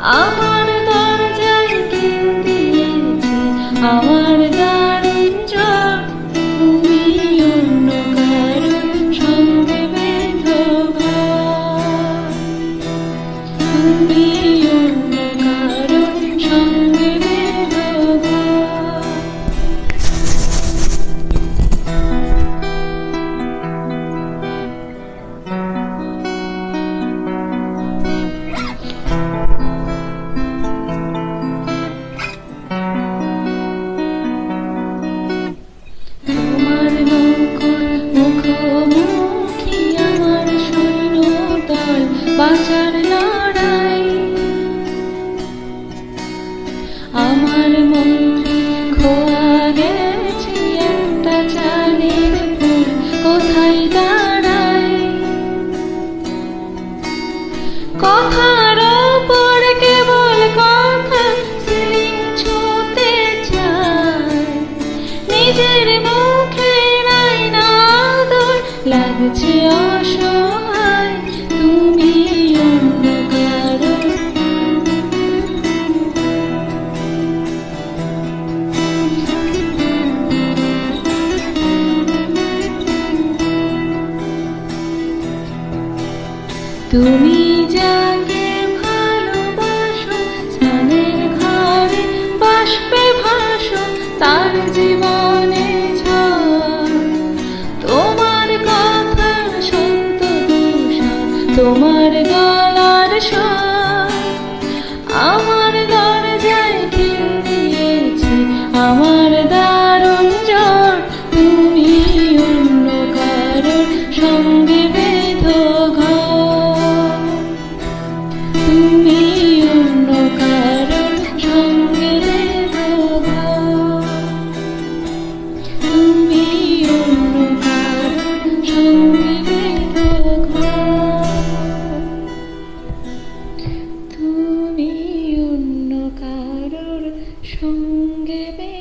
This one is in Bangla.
আমার দরজায় কিল দিয়েছে আমার দারুণ জ্বর, তুমি অন্য কারোর সঙ্গে বেঁধো ঘর, তুমি অন্য কারোর সঙ্গে বেঁধো ঘর। তোমার নৌকোর মুখোমুখি আমার সৈন্যদল, বাঁচার লড়াই। আমার মন্ত্রী খোয়া গেছে একটা চালের ফুল, কোথায় দাঁড়ায়? কথার ওপর কেবল কথা সিলিং ছুঁতে চায়, নিজের মুখে নাই না আদর, লাগছে অসহায়, তুমি অন্য কারো। তুমি যাকে ভালোবাসো স্নানের ঘরে বাষ্পে ভাসো, তার জীবনে ঝড়। তোমার কথার সত্য দূষণ, তোমার গলার স্বর। আমার দরজায় কিল দিয়েছে আমার দারুণ জ্বর, তুমি অন্য কারোর সঙ্গে বেঁধো ঘর, তুমি অন্য কারোর সঙ্গে বেঁধো ঘর, তুমি অন্য কারোর সঙ্গে বেঁধো ঘর, তুমি অন্য কারোর সঙ্গে বেঁধো